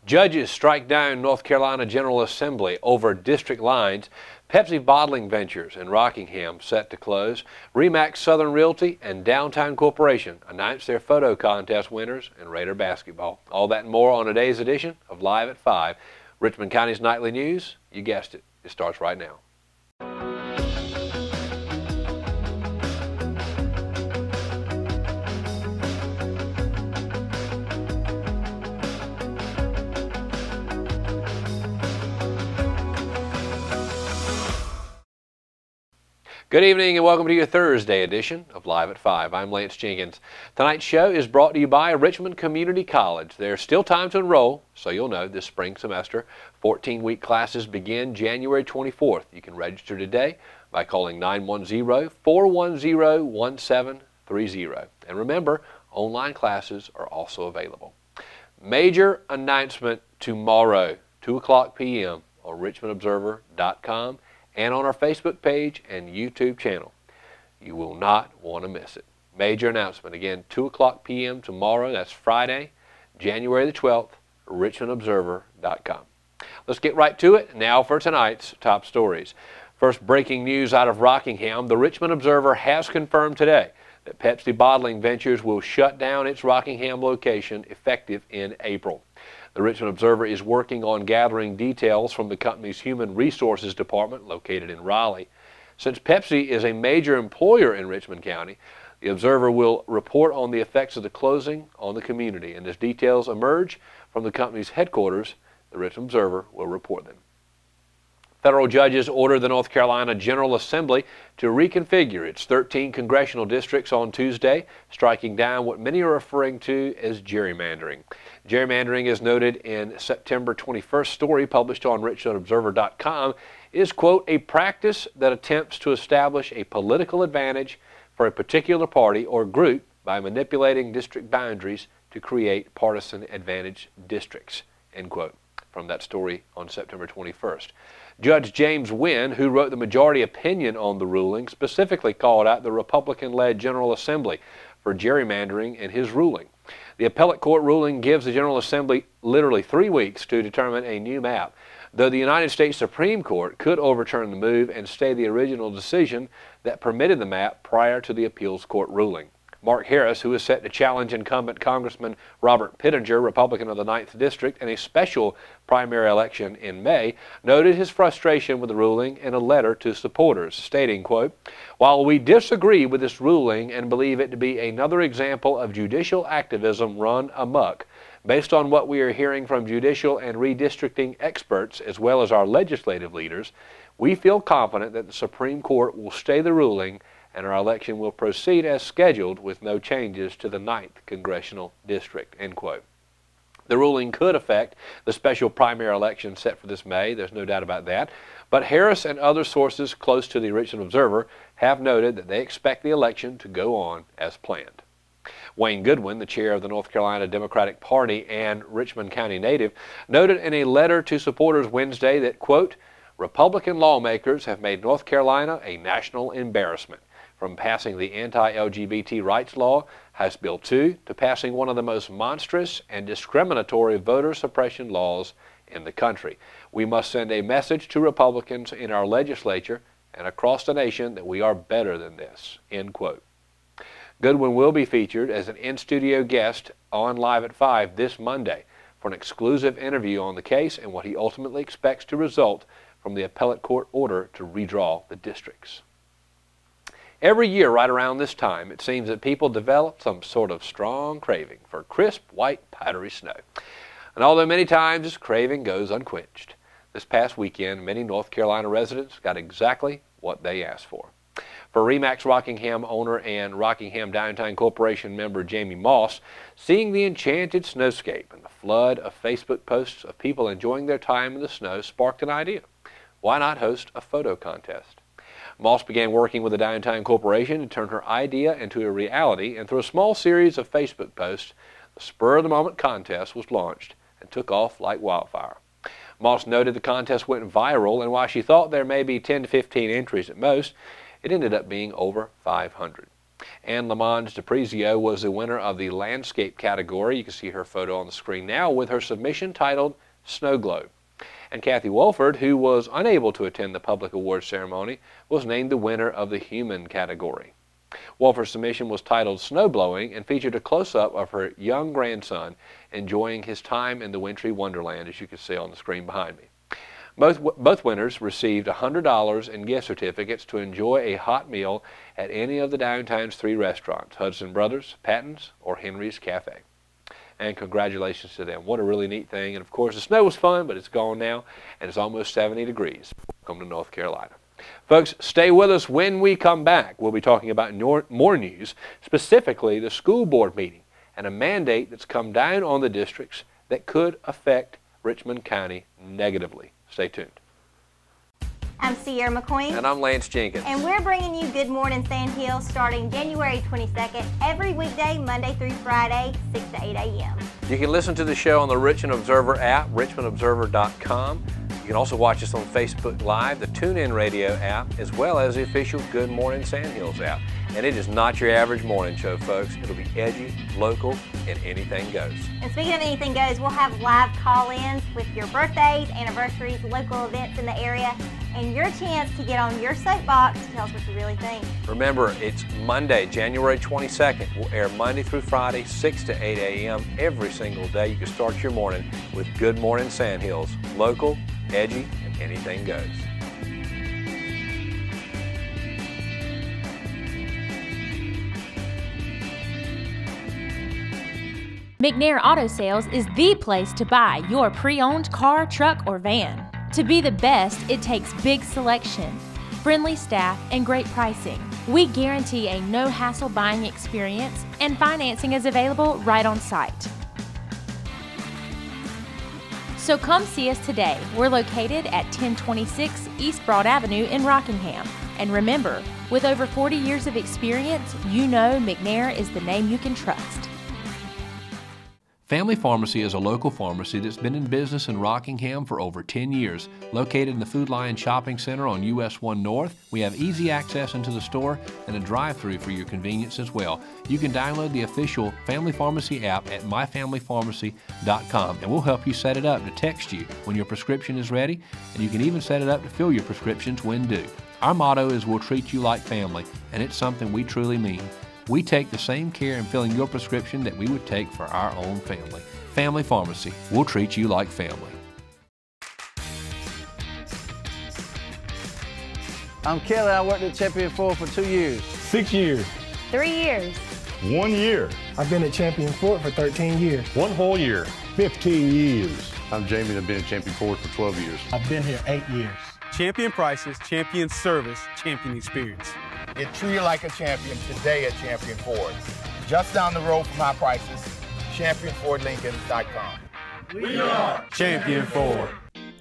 Judges strike down North Carolina General Assembly over district lines. Pepsi Bottling Ventures in Rockingham set to close. RE/MAX Southern Realty and Downtown Corporation announced their photo contest winners in Raider basketball. All that and more on today's edition of Live at 5. Richmond County's nightly news, you guessed it, it starts right now. Good evening and welcome to your Thursday edition of Live at 5. I'm Lance Jenkins. Tonight's show is brought to you by Richmond Community College. There's still time to enroll, so you'll know this spring semester. 14-week classes begin January 24th. You can register today by calling 910-410-1730. And remember, online classes are also available. Major announcement tomorrow, 2 o'clock p.m. on richmondobserver.com. and on our Facebook page and YouTube channel. You will not want to miss it. Major announcement, again, 2 o'clock p.m. tomorrow, that's Friday, January the 12th, richmondobserver.com. Let's get right to it now for tonight's top stories. First breaking news out of Rockingham, the Richmond Observer has confirmed today that Pepsi Bottling Ventures will shut down its Rockingham location effective in April. The Richmond Observer is working on gathering details from the company's Human Resources Department located in Raleigh. Since Pepsi is a major employer in Richmond County, the Observer will report on the effects of the closing on the community, and as details emerge from the company's headquarters, the Richmond Observer will report them. Federal judges ordered the North Carolina General Assembly to reconfigure its 13 congressional districts on Tuesday, striking down what many are referring to as gerrymandering. Gerrymandering, as noted in September 21st story published on richmondobserver.com, is, quote, a practice that attempts to establish a political advantage for a particular party or group by manipulating district boundaries to create partisan advantage districts, end quote, from that story on September 21st. Judge James Wynn, who wrote the majority opinion on the ruling, specifically called out the Republican-led General Assembly for gerrymandering in his ruling. The appellate court ruling gives the General Assembly literally 3 weeks to determine a new map, though the United States Supreme Court could overturn the move and stay the original decision that permitted the map prior to the appeals court ruling. Mark Harris, who is set to challenge incumbent Congressman Robert Pittenger, Republican of the 9th District, in a special primary election in May, noted his frustration with the ruling in a letter to supporters, stating, quote, while we disagree with this ruling and believe it to be another example of judicial activism run amok, based on what we are hearing from judicial and redistricting experts as well as our legislative leaders, we feel confident that the Supreme Court will stay the ruling and our election will proceed as scheduled with no changes to the 9th Congressional District, end quote. The ruling could affect the special primary election set for this May, there's no doubt about that, but Harris and other sources close to the Richmond Observer have noted that they expect the election to go on as planned. Wayne Goodwin, the chair of the North Carolina Democratic Party and Richmond County native, noted in a letter to supporters Wednesday that, quote, Republican lawmakers have made North Carolina a national embarrassment, from passing the anti-LGBT rights law, House Bill 2, to passing one of the most monstrous and discriminatory voter suppression laws in the country. We must send a message to Republicans in our legislature and across the nation that we are better than this, end quote. Goodwin will be featured as an in-studio guest on Live at 5 this Monday for an exclusive interview on the case and what he ultimately expects to result from the appellate court order to redraw the districts. Every year right around this time, it seems that people develop some sort of strong craving for crisp, white, powdery snow. And although many times this craving goes unquenched, this past weekend, many North Carolina residents got exactly what they asked for. For RE/MAX Rockingham owner and Rockingham Downtown Corporation member Jamie Moss, seeing the enchanted snowscape and the flood of Facebook posts of people enjoying their time in the snow sparked an idea. Why not host a photo contest? Moss began working with the Downtown Corporation to turn her idea into a reality, and through a small series of Facebook posts, the spur-of-the-moment contest was launched and took off like wildfire. Moss noted the contest went viral, and while she thought there may be 10 to 15 entries at most, it ended up being over 500. Anne Lamont DePrizio was the winner of the landscape category. You can see her photo on the screen now with her submission titled Snow Globe. And Kathy Wolford, who was unable to attend the public awards ceremony, was named the winner of the human category. Wolford's submission was titled Snow Blowing and featured a close-up of her young grandson enjoying his time in the wintry wonderland, as you can see on the screen behind me. Both winners received $100 in gift certificates to enjoy a hot meal at any of the downtown's 3 restaurants, Hudson Brothers, Patton's, or Henry's Cafe. And congratulations to them. What a really neat thing. And of course, the snow was fun, but it's gone now, and it's almost 70 degrees. Welcome to North Carolina. Folks, stay with us. When we come back, we'll be talking about more news, specifically the school board meeting and a mandate that's come down on the districts that could affect Richmond County negatively. Stay tuned. I'm Sierra McQueen. And I'm Lance Jenkins. And we're bringing you Good Morning Sand Hills starting January 22nd, every weekday, Monday through Friday, 6 to 8 a.m. You can listen to the show on the Richmond Observer app, richmondobserver.com. You can also watch us on Facebook Live, the TuneIn Radio app, as well as the official Good Morning Sand Hills app. And it is not your average morning show, folks. It'll be edgy, local, and anything goes. And speaking of anything goes, we'll have live call-ins with your birthdays, anniversaries, local events in the area, and your chance to get on your soapbox to tell us what you really think. Remember, it's Monday, January 22nd. We'll air Monday through Friday, 6 to 8 a.m. every single day. You can start your morning with Good Morning Sand Hills. Local, edgy, and anything goes. McNair Auto Sales is the place to buy your pre-owned car, truck, or van. To be the best, it takes big selection, friendly staff, and great pricing. We guarantee a no-hassle buying experience, and financing is available right on site. So come see us today. We're located at 1026 East Broad Avenue in Rockingham. And remember, with over 40 years of experience, you know McNair is the name you can trust. Family Pharmacy is a local pharmacy that's been in business in Rockingham for over 10 years. Located in the Food Lion Shopping Center on US 1 North, we have easy access into the store and a drive-thru for your convenience as well. You can download the official Family Pharmacy app at myfamilypharmacy.com, and we'll help you set it up to text you when your prescription is ready, and you can even set it up to fill your prescriptions when due. Our motto is we'll treat you like family, and it's something we truly mean. We take the same care in filling your prescription that we would take for our own family. Family Pharmacy, we'll treat you like family. I'm Kelly. I worked at Champion Ford for 2 years. 6 years. 3 years. 1 year. I've been at Champion Ford for 13 years. 1 whole year. 15 years. I'm Jamie and I've been at Champion Ford for 12 years. I've been here 8 years. Champion prices, champion service, champion experience. Get treated like a champion today at Champion Ford. Just down the road from our prices, championfordlincoln.com. We are Champion Ford.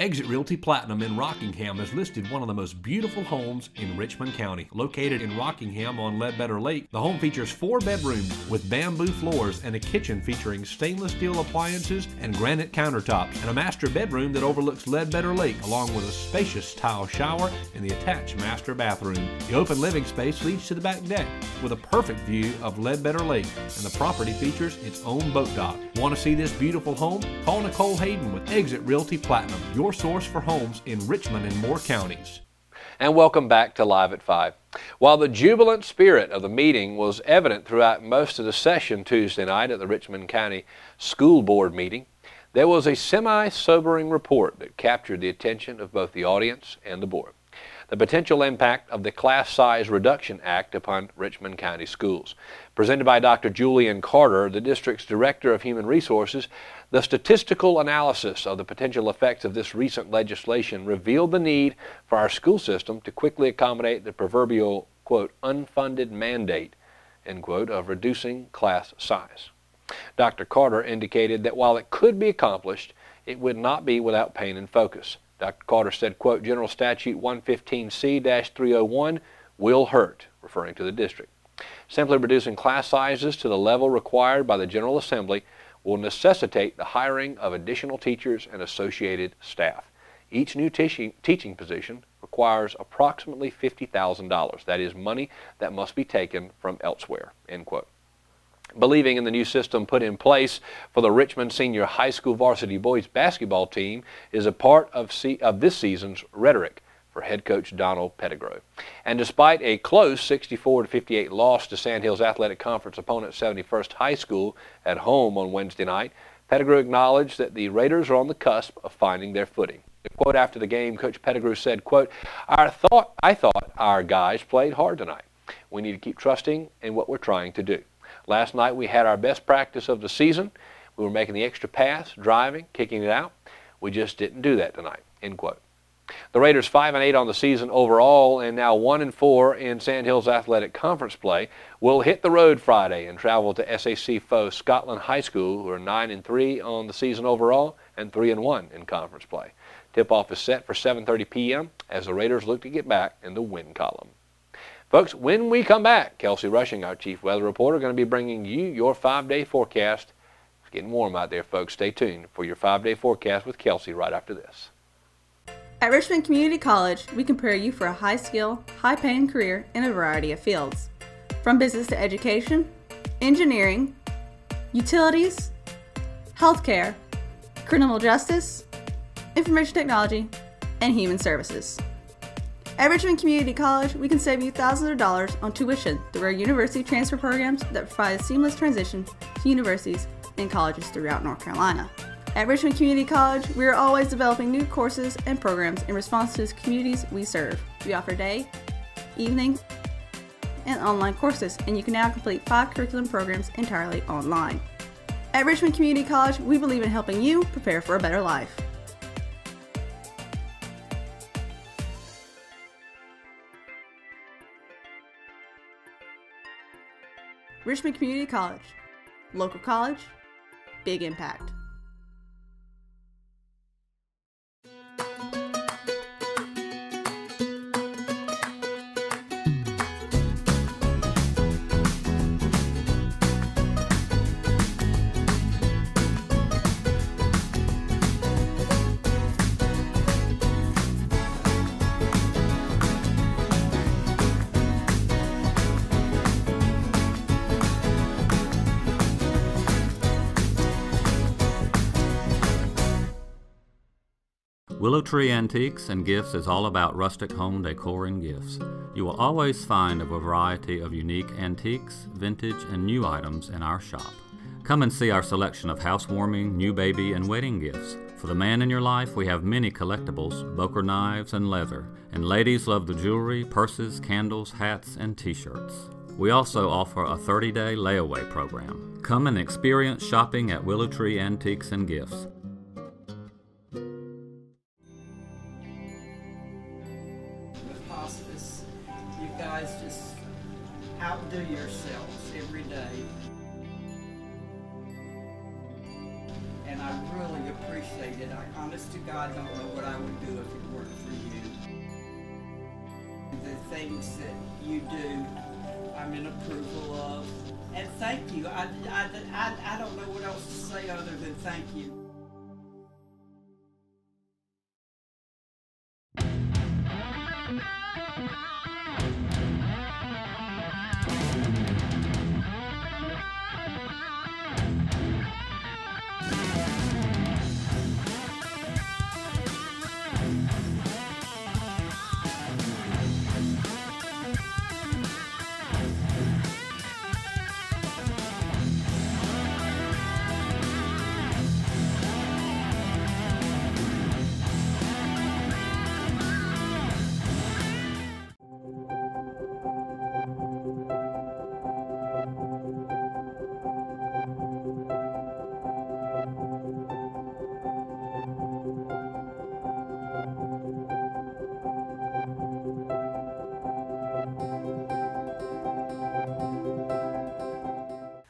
Exit Realty Platinum in Rockingham has listed one of the most beautiful homes in Richmond County. Located in Rockingham on Ledbetter Lake, the home features 4 bedrooms with bamboo floors and a kitchen featuring stainless steel appliances and granite countertops, and a master bedroom that overlooks Ledbetter Lake, along with a spacious tile shower and the attached master bathroom. The open living space leads to the back deck with a perfect view of Ledbetter Lake, and the property features its own boat dock. Want to see this beautiful home? Call Nicole Hayden with Exit Realty Platinum, your source for homes in Richmond and more counties. And welcome back to Live at 5. While the jubilant spirit of the meeting was evident throughout most of the session Tuesday night at the Richmond County School Board meeting, there was a semi-sobering report that captured the attention of both the audience and the board. The potential impact of the Class Size Reduction Act upon Richmond County schools. Presented by Dr. Julian Carter, the district's Director of Human Resources, the statistical analysis of the potential effects of this recent legislation revealed the need for our school system to quickly accommodate the proverbial, quote, unfunded mandate, end quote, of reducing class size. Dr. Carter indicated that while it could be accomplished, it would not be without pain and focus. Dr. Carter said, quote, General Statute 115C-301 will hurt, referring to the district. Simply reducing class sizes to the level required by the General Assembly will necessitate the hiring of additional teachers and associated staff. Each new teaching position requires requires approximately $50,000. That is money that must be taken from elsewhere, end quote. Believing in the new system put in place for the Richmond Senior High School varsity boys basketball team is a part of this season's rhetoric for head coach Donald Pettigrew. And despite a close 64-58 loss to Sandhills Athletic Conference opponent 71st High School at home on Wednesday night, Pettigrew acknowledged that the Raiders are on the cusp of finding their footing. The quote after the game, Coach Pettigrew said, quote, I thought our guys played hard tonight. We need to keep trusting in what we're trying to do. Last night we had our best practice of the season. We were making the extra pass, driving, kicking it out. We just didn't do that tonight, end quote. The Raiders 5-8 on the season overall and now 1-4 in Sandhills Athletic Conference play will hit the road Friday and travel to SAC foe Scotland High School, who are 9-3 on the season overall and 3-1 in conference play. Tip-off is set for 7:30 p.m. as the Raiders look to get back in the win column. Folks, when we come back, Kelsey Rushing, our chief weather reporter, going to be bringing you your 5-day forecast. It's getting warm out there, folks. Stay tuned for your 5-day forecast with Kelsey right after this. At Richmond Community College, we can prepare you for a high-skill, high-paying career in a variety of fields. From business to education, engineering, utilities, healthcare, criminal justice, information technology, and human services. At Richmond Community College, we can save you thousands of dollars on tuition through our university transfer programs that provide a seamless transition to universities and colleges throughout North Carolina. At Richmond Community College, we are always developing new courses and programs in response to the communities we serve. We offer day, evening, and online courses, and you can now complete 5 curriculum programs entirely online. At Richmond Community College, we believe in helping you prepare for a better life. Richmond Community College. Local college, big impact. Willow Tree Antiques and Gifts is all about rustic home decor and gifts. You will always find a variety of unique antiques, vintage, and new items in our shop. Come and see our selection of housewarming, new baby, and wedding gifts. For the man in your life, we have many collectibles, Boker knives, and leather. And ladies love the jewelry, purses, candles, hats, and t-shirts. We also offer a 30-day layaway program. Come and experience shopping at Willow Tree Antiques and Gifts. Just outdo yourselves every day. And I really appreciate it. I honest to God don't know what I would do if it weren't for you. The things that you do, I'm in approval of. And thank you. I don't know what else to say other than thank you.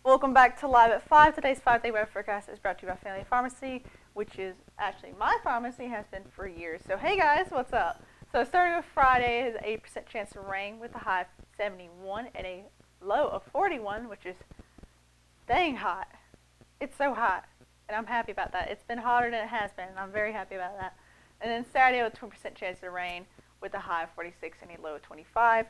Welcome back to Live at 5. Today's 5-day weather forecast is brought to you by Family Pharmacy, which is actually my pharmacy, has been for years. So hey guys, what's up? So starting with Friday, is an 80% chance of rain with a high of 71 and a low of 41, which is dang hot. It's so hot, and I'm happy about that. It's been hotter than it has been, and I'm very happy about that. And then Saturday with a 20% chance of rain with a high of 46 and a low of 25.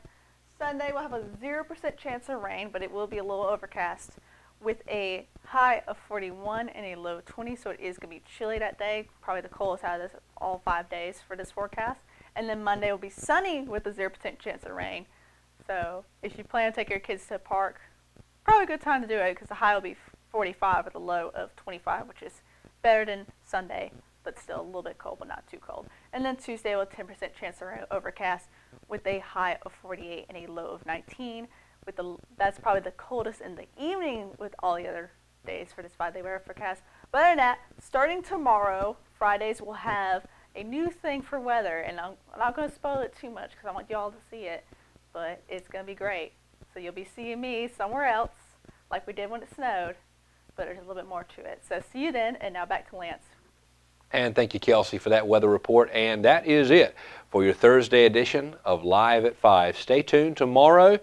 Sunday we'll have a 0% chance of rain, but it will be a little overcast with a high of 41 and a low of 20, so it is going to be chilly that day, probably the coldest out of this all 5 days for this forecast. And then Monday will be sunny with a 0% chance of rain. So if you plan to take your kids to the park, probably a good time to do it because the high will be 45 with a low of 25, which is better than Sunday, but still a little bit cold, but not too cold. And then Tuesday with a 10% chance of rain, overcast with a high of 48 and a low of 19. That's probably the coldest in the evening with all the other days for this 5-day weather forecast. But other than that, starting tomorrow, Fridays, we'll have a new thing for weather, and I'm not going to spoil it too much because I want y'all to see it, but it's going to be great. So you'll be seeing me somewhere else like we did when it snowed, but there's a little bit more to it. So see you then, and now back to Lance. And thank you, Kelsey, for that weather report. And that is it for your Thursday edition of Live at 5. Stay tuned tomorrow.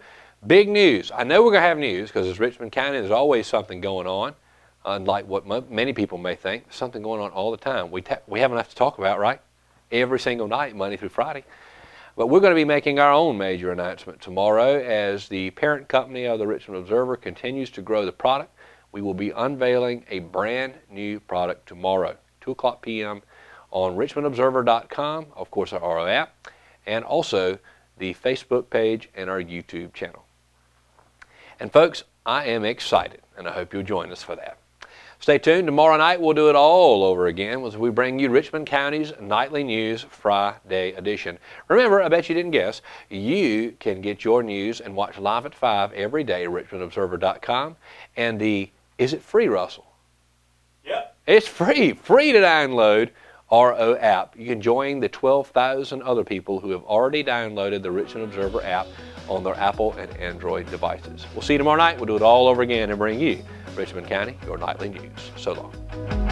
Big news. I know we're going to have news because it's Richmond County. There's always something going on, unlike what many people may think. There's something going on all the time. We have enough to talk about, right? Every single night, Monday through Friday. But we're going to be making our own major announcement tomorrow as the parent company of the Richmond Observer continues to grow the product. We will be unveiling a brand new product tomorrow, 2 o'clock p.m. on richmondobserver.com, of course our RO app, and also the Facebook page and our YouTube channel. And folks, I am excited, and I hope you'll join us for that. Stay tuned. Tomorrow night we'll do it all over again as we bring you Richmond County's Nightly News Friday edition. Remember, I bet you didn't guess, you can get your news and watch Live at 5 every day at richmondobserver.com. And is it free, Russell? Yep. It's free to download RO app. You can join the 12,000 other people who have already downloaded the Richmond Observer app on their Apple and Android devices. We'll see you tomorrow night. We'll do it all over again and bring you Richmond County, your nightly news. So long.